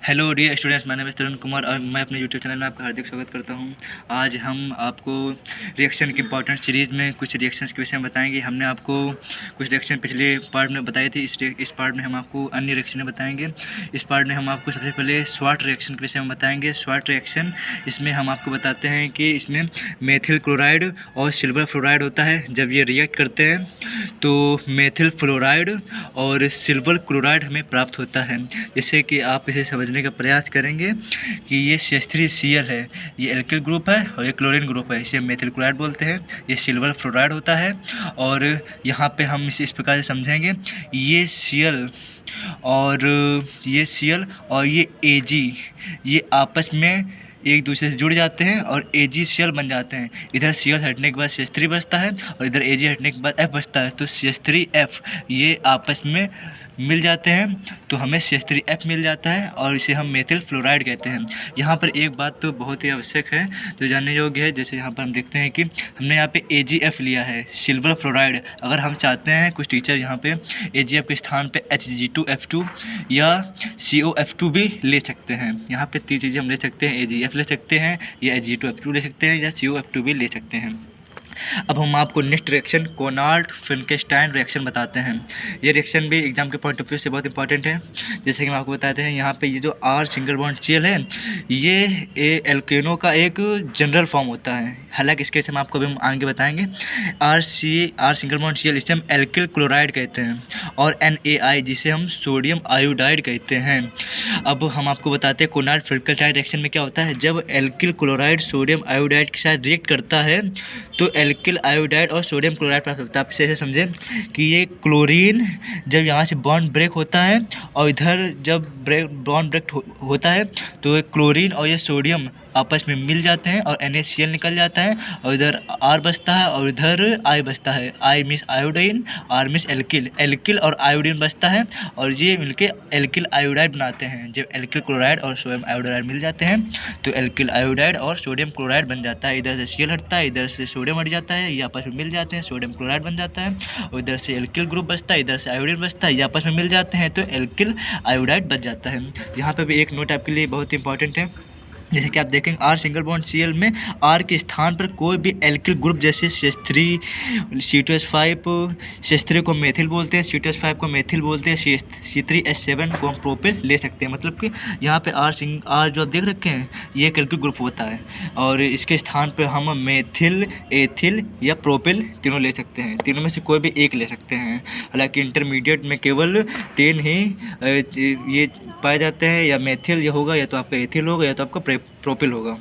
Hello dear students, my name is Tarun Kumar और मैं अपने यूट्यूब चैनल में आपका हार्दिक स्वागत करता हूं। आज हम आपको रिएक्शन की इंपॉर्टेंट सीरीज़ में कुछ रिएक्शंस के विषय में बताएंगे। हमने आपको कुछ रिएक्शन पिछले पार्ट में बताई थी। इस पार्ट में हम आपको अन्य रिएक्शनें बताएंगे। इस पार्ट में हम आपको सबसे पहले स्वाट रिएक्शन के विषय में बताएंगे। स्वाट रिएक्शन, इसमें हम आपको बताते हैं कि इसमें मेथिल क्लोराइड और सिल्वर फ्लोराइड होता है। जब ये रिएक्ट करते हैं तो मेथिल फ्लोराइड और सिल्वर क्लोराइड हमें प्राप्त होता है। जैसे कि आप इसे समझने का प्रयास करेंगे कि ये CH3Cl है, ये एल्किल ग्रुप है और ये क्लोरीन ग्रुप है, इसे मेथिल क्लोराइड बोलते हैं। ये सिल्वर फ्लोराइड होता है और यहाँ पे हम इस प्रकार से समझेंगे, ये Cl और ये Ag ये आपस में एक दूसरे से जुड़ जाते हैं और AgCl बन जाते हैं। इधर Cl हटने के बाद CH3 बचता है और इधर Ag हटने के बाद F बचता है, तो CH3F ये आपस में मिल जाते हैं तो हमें CH3F मिल जाता है और इसे हम मेथिल फ्लोराइड कहते हैं। यहाँ पर एक बात तो बहुत ही आवश्यक है जो जानने योग्य है। जैसे यहाँ पर हम देखते हैं कि हमने यहाँ पे AgF लिया है, सिल्वर फ्लोराइड। अगर हम चाहते हैं, कुछ टीचर यहाँ पे AgF के स्थान पे Hg2F2 या COF2 भी ले सकते हैं। यहाँ पे तीन चीज़ें हम ले सकते हैं, AgF ले सकते हैं या Hg2F2 ले सकते हैं या COF2 भी ले सकते हैं। अब हम आपको नेक्स्ट रिएक्शन कोनाल्ट फिनकेस्टाइन रिएक्शन बताते हैं। ये रिएक्शन भी एग्जाम के पॉइंट ऑफ व्यू से बहुत इंपॉर्टेंट है। जैसे कि हम आपको बताते हैं, यहाँ पे ये जो R सिंगल बॉन्ड Cl है, ये एल्केनो का एक जनरल फॉर्म होता है। हालांकि इसके हम आपको भी आगे बताएंगे। R सिंगल बॉन्ड Cl, इसे हम एल्किल क्लोराइड कहते हैं, और NaI जिसे हम सोडियम आयोडाइड कहते हैं। अब हम आपको बताते हैं कोनाल्ट फिनकेस्टाइन रिएक्शन में क्या होता है। जब एल्किल क्लोराइड सोडियम आयोडाइड के साथ रिएक्ट करता है तो एल्किल आयोडाइड और सोडियम क्लोराइड प्राप्त होता है। आप इसे समझें कि ये क्लोरीन जब यहाँ से बॉन्ड ब्रेक होता है और इधर जब बॉन्ड ब्रेक होता है तो ये क्लोरीन और ये सोडियम आपस में मिल जाते हैं और NaCl निकल जाता है और इधर R बचता है और इधर I बचता है। I means iodine, R means alkyl और आयोडीन बचता है और ये मिलके एल्किल आयोडाइड बनाते हैं। जब एल्किल क्लोराइड और सोडियम आयोडाइड मिल जाते हैं तो एल्किल आयोडाइड और सोडियम क्लोराइड बन जाता है। इधर से Cl हटता है, इधर से सोडियम हट जाता है, ये आपस में मिल जाते हैं, सोडियम क्लोराइड बन जाता है और इधर से एल्किल ग्रुप बचता है, इधर से आयोडीन बचता है, ये आपस में मिल जाते हैं तो एल्किल आयोडाइड बच जाता है। यहाँ पर भी एक नोट आपके लिए बहुत इंपॉर्टेंट है। जैसे कि आप देखेंगे R सिंगल बॉन्ड Cl में R के स्थान पर कोई भी एल्किल ग्रुप जैसे CH3, C2H5, CH3 को मेथिल बोलते हैं, C2H5 को मेथिल बोलते हैं, C3H7 को हम प्रोपिल ले सकते हैं। मतलब कि यहाँ पे R जो आप देख रखे हैं ये एक एल्किल ग्रुप होता है और इसके स्थान पर हम मेथिल, एथिल या प्रोपिल तीनों ले सकते हैं। तीनों में से कोई भी एक ले सकते हैं। हालांकि इंटरमीडिएट में केवल 3 ही ये पाए जाते हैं, या मेथिल ये होगा, या तो आपका एथिल होगा, या तो आपका प्रोपिल होगा।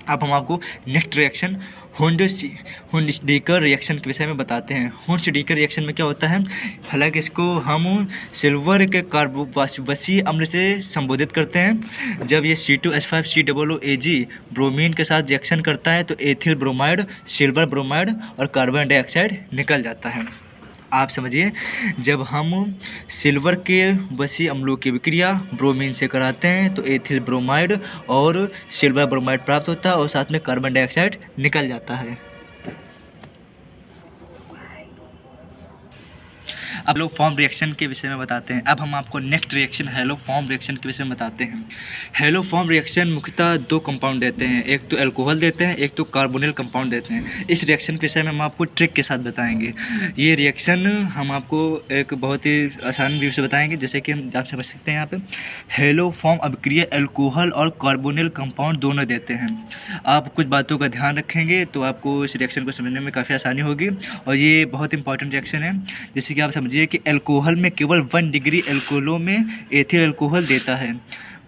अब हम आपको नेक्स्ट रिएक्शन हुंडीकर रिएक्शन के विषय में बताते हैं। हुंडीकर रिएक्शन में क्या होता है, हालांकि इसको हम सिल्वर के कार्बोक्सी अम्ल से संबोधित करते हैं। जब ये C2H5COOAg ब्रोमीन के साथ रिएक्शन करता है तो एथिल ब्रोमाइड, सिल्वर ब्रोमाइड और कार्बन डाइऑक्साइड निकल जाता है। आप समझिए, जब हम सिल्वर के वसी अम्लों की विक्रिया ब्रोमीन से कराते हैं तो एथिल ब्रोमाइड और सिल्वर ब्रोमाइड प्राप्त होता है और साथ में कार्बन डाइऑक्साइड निकल जाता है। अब लोग फॉर्म रिएक्शन के विषय में बताते हैं। अब हम आपको next reaction hello form reaction के विषय में बताते हैं। हेलो फॉर्म रिएक्शन मुख्यतः 2 कंपाउंड देते हैं, एक तो अल्कोहल देते हैं, एक तो कार्बोनिल कंपाउंड देते हैं। इस रिएक्शन के विषय में हम आपको ट्रिक के साथ बताएंगे। ये रिएक्शन हम आपको एक बहुत ही आसान व्यू से बताएंगे। जैसे कि हम आप समझ सकते हैं, यहाँ पे हेलो फॉर्म अभिक्रिया अल्कोहल और कार्बोनिल कंपाउंड दोनों देते हैं। आप कुछ बातों का ध्यान रखेंगे तो आपको इस रिएक्शन को समझने में काफ़ी आसानी होगी और ये बहुत इंपॉर्टेंट रिएक्शन है। जैसे कि आप समझिए कि अल्कोहल में केवल 1 डिग्री अल्कोहलों में एथिल अल्कोहल देता है।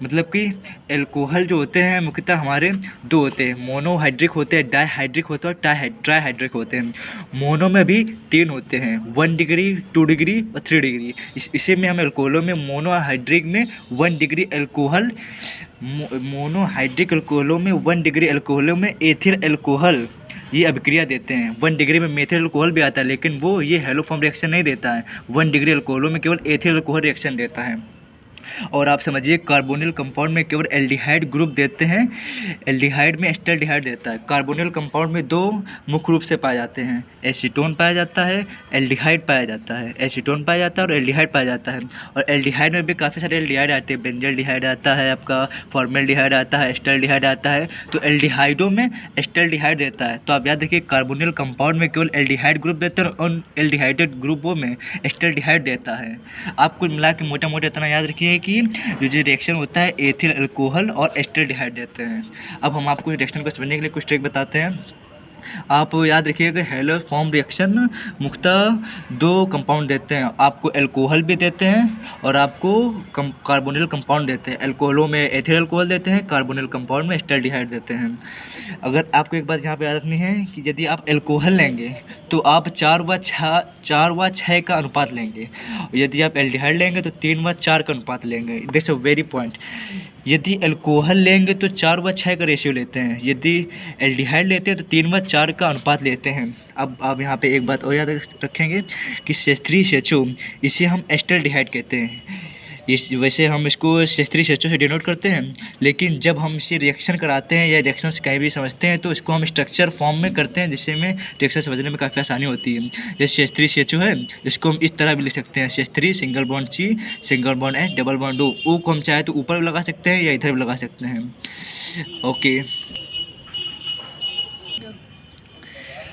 मतलब कि अल्कोहल जो होते हैं मुख्यतः हमारे 2 होते हैं, मोनोहाइड्रिक होते हैं, डाइहाइड्रिक होते हैं और ट्राइहाइड्रिक होते हैं। मोनो में भी 3 होते हैं, 1 डिग्री, 2 डिग्री और 3 डिग्री। इसे में हम अल्कोहलों में मोनोहाइड्रिक में 1 डिग्री अल्कोहल, मोनोहाइड्रिक अल्कोहलों में 1 डिग्री अल्कोहलों में एथिल अल्कोहल ये अभिक्रिया देते हैं। 1 डिग्री में मेथिल अल्कोहल भी आता है लेकिन वो ये हेलो फॉर्म रिएक्शन नहीं देता है। 1 डिग्री अल्कोहलों में केवल एथिल अल्कोहल रिएक्शन देता है। और आप समझिए कार्बोनिल कंपाउंड में केवल एल्डिहाइड ग्रुप देते हैं, एल्डिहाइड में एस्टल्डिहाइड देता है। कार्बोनिल कंपाउंड में दो मुख्य रूप से पाए जाते हैं, एसीटोन पाया जाता है, एल्डिहाइड पाया जाता है, एसीटोन पाया जाता है और एल्डिहाइड पाया जाता है। और एल्डिहाइड में भी काफ़ी सारे एल्डिहाइड आते हैं, बेंजल्डिहाइड आता है, आपका फॉर्मेल्डिहाइड आता है, एस्टल्डिहाइड आता है। तो एल्डिहाइडों में एस्टल्डिहाइड देता है। तो आप याद रखिए कार्बोनिल कंपाउंड में केवल एल्डिहाइड ग्रुप देते हैं और एल्डिहाइडेड ग्रुपों में एस्टल्डिहाइड देता है। आपको मिला के मोटा मोटा इतना याद रखिए कि जो रिएक्शन होता है एथिल अल्कोहल और एस्टल्डिहाइड देते हैं। अब हम आपको रिएक्शन को समझने के लिए कुछ ट्रिक बताते हैं। आप याद रखिएगा हेलो फॉर्म रिएक्शन मुख्यतः दो कंपाउंड देते हैं, आपको अल्कोहल भी देते हैं और आपको कार्बोनिल कंपाउंड देते हैं। अल्कोहलों में एथिल अल्कोहल देते हैं, कार्बोनिल कंपाउंड में एस्टल्डिहाइड देते हैं। अगर आपको एक बात यहाँ पे याद रखनी है कि यदि आप अल्कोहल लेंगे तो आप 4/6 का अनुपात लेंगे, यदि आप एल्डिहाइड लेंगे तो 3/4 का अनुपात लेंगे। This a very point. यदि अल्कोहल लेंगे तो 4/6 का रेशियो लेते हैं, यदि एल्डिहाइड लेते हैं तो 3/4 का अनुपात लेते हैं। अब आप यहाँ पे एक बात और याद रखेंगे कि CH3CHO इसे हम एस्टल्डिहाइड कहते हैं। वैसे हम इसको CH3CHO से डिनोट करते हैं, लेकिन जब हम इसे रिएक्शन कराते हैं या रिएक्शंस कहीं भी समझते हैं तो इसको हम स्ट्रक्चर फॉर्म में करते हैं, जिससे में रिएक्शन समझने में काफ़ी आसानी होती है। जैसे CH3CHO है, इसको हम इस तरह भी लिख सकते हैं, CH3 single bond C single bond H double bond O को हम चाहे तो ऊपर भी लगा सकते हैं या इधर भी लगा सकते हैं। ओके,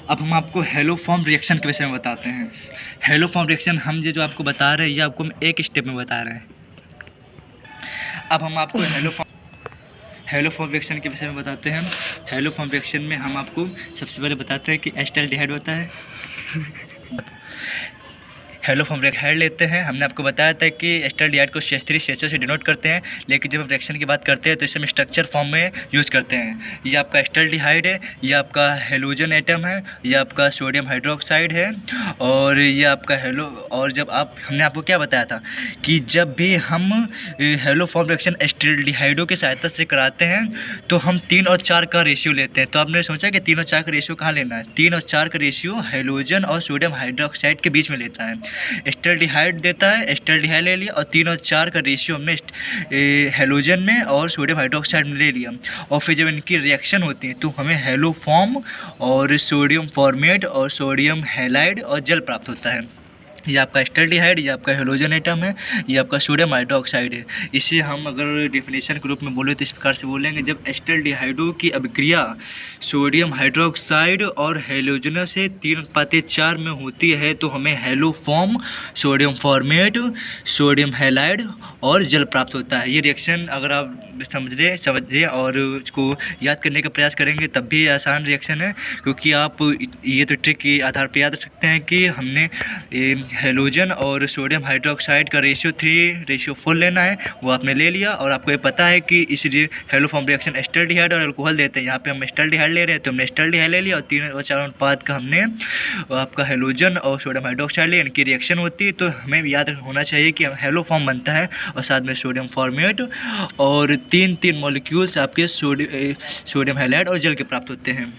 अब हम आपको हेलो फॉर्म रिएक्शन के विषय में बताते हैं। हेलो फॉर्म रिएक्शन हम जो आपको बता रहे हैं ये आपको हम एक स्टेप में बता रहे हैं। अब हम आपको हेलो फॉर्म रिएक्शन के विषय में बताते हैं। हेलो फॉर्म रिएक्शन में हम आपको सबसे पहले बताते हैं कि एस्टल्डिहाइड होता है। हेलो फॉर्म रिएक्शन लेते हैं, हमने आपको बताया था कि एस्टल्डिहाइड को CH3CHO से डिनोट करते हैं, लेकिन जब हम रिएक्शन की बात करते हैं तो इसे हम स्ट्रक्चर फॉर्म में यूज़ करते हैं। ये आपका एस्टल्डिहाइड है, ये आपका हेलोजन एटम है, ये आपका सोडियम हाइड्रोक्साइड है और ये आपका हेलो। और जब हमने आपको क्या बताया था कि जब भी हम हेलो फॉर्म रिएक्शन एस्टल्डिहाइडों की सहायता से कराते हैं तो हम 3 और 4 का रेशियो लेते हैं। तो आपने सोचा कि 3 और 4 का रेशियो कहाँ लेना है? 3 और 4 का रेशियो हेलोजन और सोडियम हाइड्रोक्साइड के बीच में लेता है। एस्टल्डिहाइड देता है, एस्टल्डिहाइड ले लिया और 3 और 4 का रेशियो हमने हेलोजन में और सोडियम हाइड्रोक्साइड में ले लिया। और फिर जब इनकी रिएक्शन होती है तो हमें हेलो फॉर्म और सोडियम फॉर्मेट और सोडियम हैलाइड और जल प्राप्त होता है। ये आपका एस्टल्डिहाइड, ये आपका हेलोजन एटम है, ये आपका सोडियम हाइड्रोक्साइड है। इसे हम अगर डेफिनेशन के रूप में बोले तो इस प्रकार से बोलेंगे, जब एस्टल्डिहाइडों की अभिक्रिया सोडियम हाइड्रोक्साइड और हेलोजन से 3/4 में होती है तो हमें hello form, sodium format, sodium halide और जल प्राप्त होता है। ये रिएक्शन अगर आप समझे और इसको याद करने का प्रयास करेंगे तब भी आसान रिएक्शन है, क्योंकि आप ये तो ट्रिक के आधार पर याद रख सकते हैं कि हमने हेलोजन और सोडियम हाइड्रोक्साइड का रेशियो 3:4 लेना है, वो आपने ले लिया। और आपको ये पता है कि इसलिए हेलो फॉर्म रिएक्शन एस्टल्डिहाइड और अल्कोहल देते हैं। यहाँ पे हम एस्टल्डिहाइड ले रहे हैं तो हमने एस्टल्डिहाइड ले लिया और 3 और 4 अनुपात का हमने आपका हेलोजन और सोडियम हाइड्रोक्साइड लिया। इनकी रिएक्शन होती है तो हमें याद होना चाहिए कि हेलो फॉर्म बनता है और साथ में सोडियम फॉर्मेट और 3 मॉलिक्यूल्स आपके सोडियम हैलाइड और जल के प्राप्त होते हैं।